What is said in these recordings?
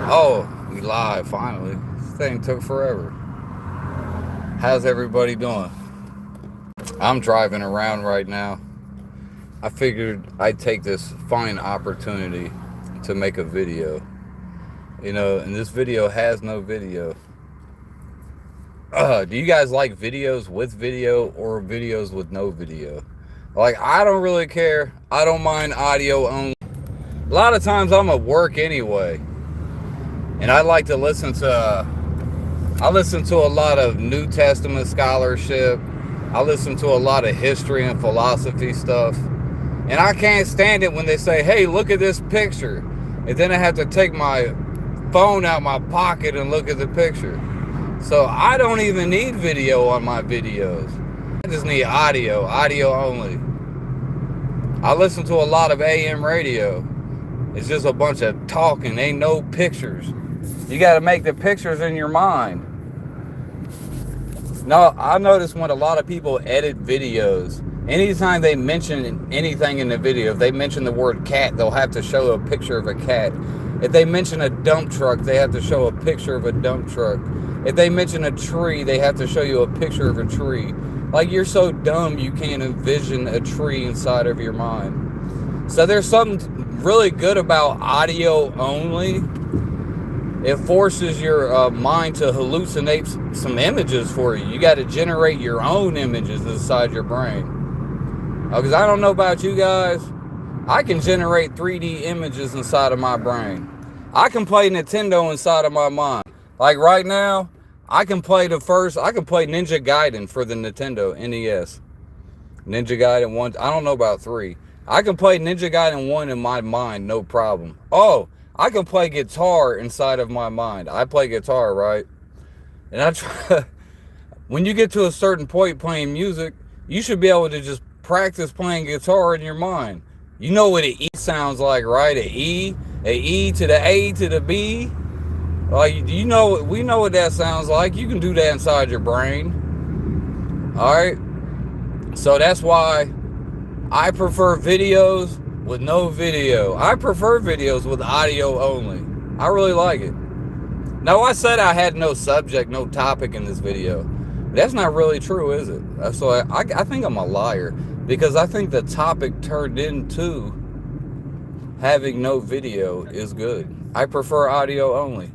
Oh, we live finally. This thing took forever. How's everybody doing? I'm driving around right now. I figured I'd take this fine opportunity to make a video. And this video has no video. Do you guys like videos with video or videos with no video? Like, I don't really care. I don't mind audio only. A lot of times I'm at work anyway, and I like to listen to a lot of New Testament scholarship. I listen to a lot of history and philosophy stuff, and I can't stand it when they say, hey, look at this picture, and then I have to take my phone out my pocket and look at the picture. So I don't even need video on my videos. I just need audio only. I listen to a lot of AM radio. It's just a bunch of talking, ain't no pictures. You gotta make the pictures in your mind. No, I notice when a lot of people edit videos, anytime they mention anything in the video, if they mention the word cat, they'll have to show a picture of a cat. If they mention a dump truck, they have to show a picture of a dump truck. If they mention a tree, they have to show you a picture of a tree. Like, you're so dumb you can't envision a tree inside of your mind. So there's something really good about audio only. It forces your mind to hallucinate some images for you. You got to generate your own images inside your brain. Because I don't know about you guys, I can generate 3D images inside of my brain. I can play Nintendo inside of my mind. Like right now, I can play Ninja Gaiden for the Nintendo NES. Ninja Gaiden 1, I don't know about 3. I can play Ninja Gaiden 1 in my mind, no problem. Oh, I can play guitar inside of my mind. I play guitar, right? And I try, when you get to a certain point playing music, you should be able to just practice playing guitar in your mind. You know what an E sounds like, right? A E to the A to the B. Like, we know what that sounds like. You can do that inside your brain. Alright? So that's why I prefer videos with no video. I prefer videos with audio only. I really like it. Now, I said I had no subject, no topic in this video. That's not really true, is it? So I think I'm a liar, because I think the topic turned into having no video is good. I prefer audio only.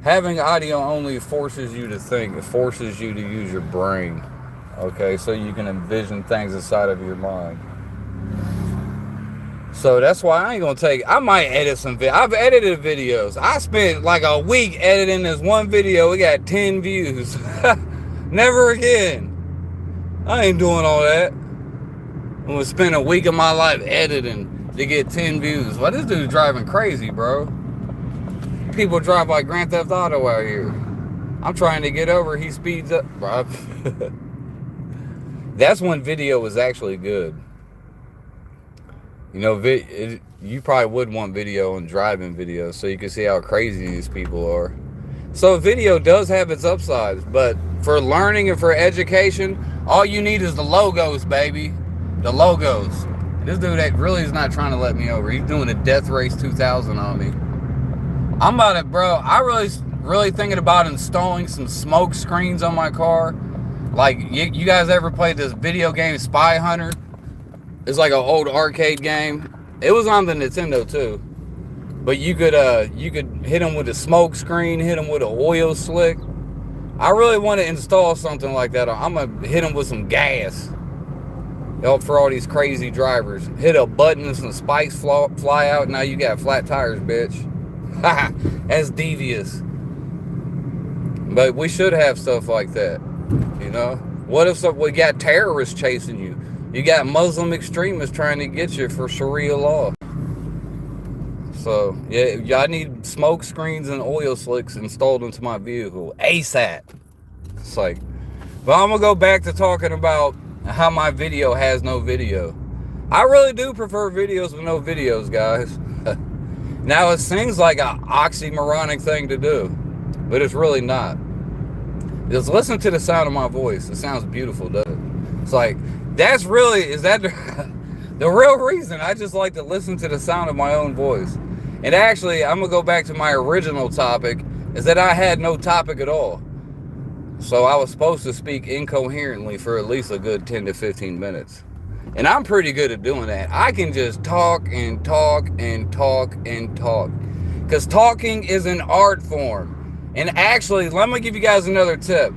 Having audio only forces you to think. It forces you to use your brain. Okay, so you can envision things inside of your mind. So that's why I ain't gonna I might edit some videos. I've edited videos. I spent like a week editing this one video. It got 10 views. Never again. I ain't doing all that. I'm gonna spend a week of my life editing to get 10 views. Well, this dude's driving crazy, bro. People drive like Grand Theft Auto out here. I'm trying to get over, he speeds up, bro. That's when video was actually good. You know, you probably would want video and driving video so you can see how crazy these people are. So video does have its upsides, but for learning and for education, all you need is the logos, baby. The logos. And this dude that really is not trying to let me over. He's doing a Death Race 2000 on me. I'm about it, bro. I really thinking about installing some smoke screens on my car. Like, you guys ever played this video game Spy Hunter? It's like an old arcade game. It was on the Nintendo too. But you could hit them with a smoke screen, hit them with an oil slick. I really want to install something like that. I'm gonna hit them with some gas. For all these crazy drivers. Hit a button and some spikes fly out. Now you got flat tires, bitch. That's devious. But we should have stuff like that. You know? What if we got terrorists chasing you? You got Muslim extremists trying to get you for Sharia law. So, yeah, I need smoke screens and oil slicks installed into my vehicle. ASAP. It's like, but I'm going to go back to talking about how my video has no video. I really do prefer videos with no videos, guys. Now, it seems like an oxymoronic thing to do, but it's really not. Just listen to the sound of my voice. It sounds beautiful, doesn't it? It's like, That's really, is that the real reason? I just like to listen to the sound of my own voice. And actually, I'm going to go back to my original topic, is that I had no topic at all. So I was supposed to speak incoherently for at least a good 10 to 15 minutes. And I'm pretty good at doing that. I can just talk and talk and talk and talk. Because talking is an art form. And actually, let me give you guys another tip.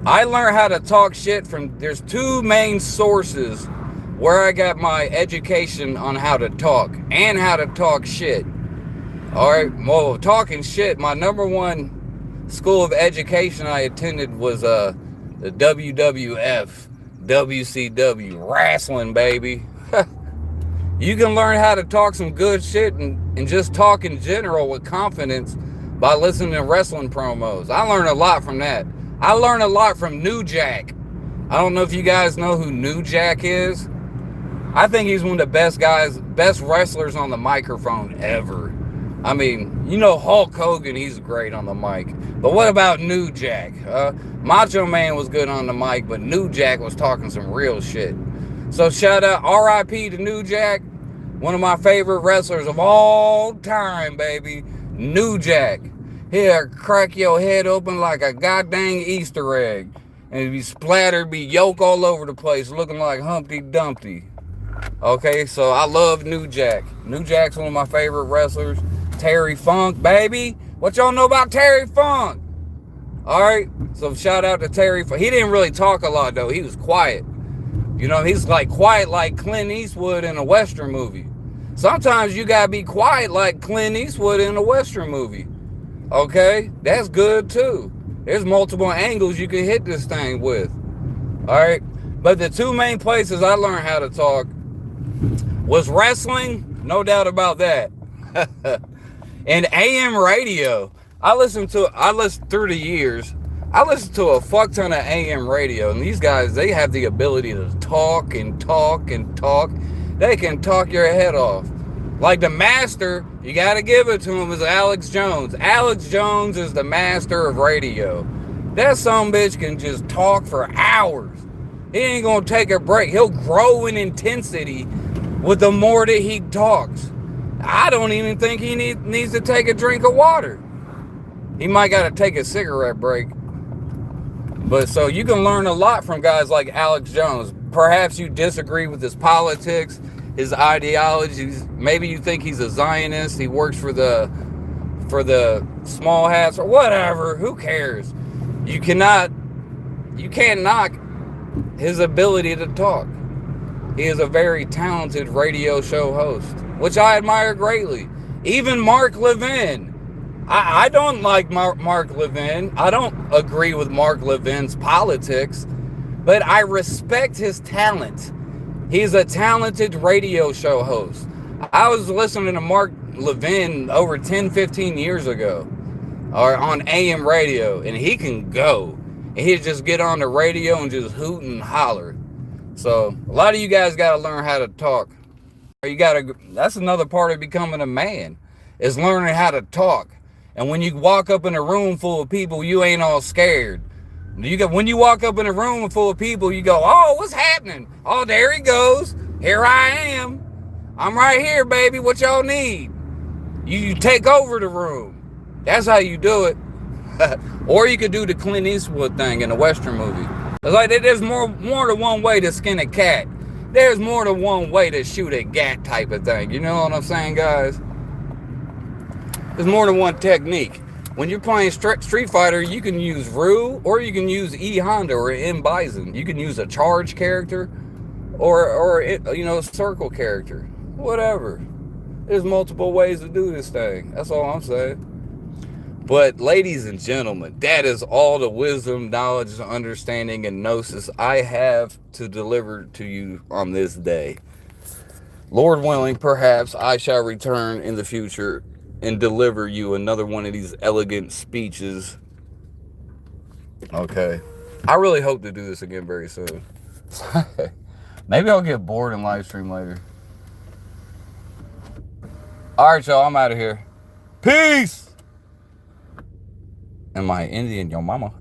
I learned how to talk shit from, there's two main sources where I got my education on how to talk and how to talk shit. Alright, well, talking shit, my number one school of education I attended was the WWF, WCW, wrestling, baby. You can learn how to talk some good shit and just talk in general with confidence by listening to wrestling promos. I learned a lot from that. I learned a lot from New Jack. I don't know if you guys know who New Jack is. I think he's one of the best wrestlers on the microphone ever. I mean, you know Hulk Hogan, he's great on the mic. But what about New Jack? Macho Man was good on the mic, but New Jack was talking some real shit. So shout out, R.I.P. to New Jack. One of my favorite wrestlers of all time, baby. New Jack. He'll crack your head open like a goddamn Easter egg. And it'd be splattered, be yolk all over the place, looking like Humpty Dumpty. Okay, so I love New Jack. New Jack's one of my favorite wrestlers. Terry Funk, baby. What y'all know about Terry Funk? Alright, so shout out to Terry Funk. He didn't really talk a lot, though. He was quiet. You know, he's like quiet like Clint Eastwood in a Western movie. Sometimes you gotta be quiet like Clint Eastwood in a Western movie. Okay, that's good too. There's multiple angles you can hit this thing with. Alright, but the two main places I learned how to talk was wrestling, no doubt about that, and AM radio. I listened through the years, I listened to a fuck ton of AM radio, and these guys, they have the ability to talk and talk and talk. They can talk your head off. Like the master, you gotta give it to him, is Alex Jones. Alex Jones is the master of radio. That sumbitch can just talk for hours. He ain't gonna take a break. He'll grow in intensity with the more that he talks. I don't even think he needs to take a drink of water. He might gotta take a cigarette break. But so you can learn a lot from guys like Alex Jones. Perhaps you disagree with his politics, his ideologies. Maybe you think he's a Zionist. He works for the small hats or whatever. Who cares? You can't knock his ability to talk. He is a very talented radio show host, which I admire greatly. Even Mark Levin. I don't like Mark Levin. I don't agree with Mark Levin's politics, but I respect his talent. He's a talented radio show host. I was listening to Mark Levin over 10, 15 years ago, or on AM radio, and he can go. And he'd just get on the radio and just hoot and holler. So a lot of you guys got to learn how to talk. That's another part of becoming a man, is learning how to talk. And when you walk up in a room full of people, you ain't all scared. When you walk up in a room full of people, you go, oh, what's happening? Oh, there he goes. Here I am. I'm right here, baby. What y'all need? You take over the room. That's how you do it. Or you could do the Clint Eastwood thing in a Western movie. It's like there's more than one way to skin a cat. There's more than one way to shoot a gat type of thing. You know what I'm saying, guys? There's more than one technique. When you're playing Street Fighter, you can use Ryu, or you can use E Honda or M Bison. You can use a charge character, or a circle character, whatever. There's multiple ways to do this thing. That's all I'm saying. But ladies and gentlemen, that is all the wisdom, knowledge, understanding, and gnosis I have to deliver to you on this day. Lord willing, perhaps I shall return in the future and deliver you another one of these elegant speeches. Okay. I really hope to do this again very soon. Maybe I'll get bored and live stream later. Alright, y'all, I'm out of here. Peace! Am I Indian, your mama?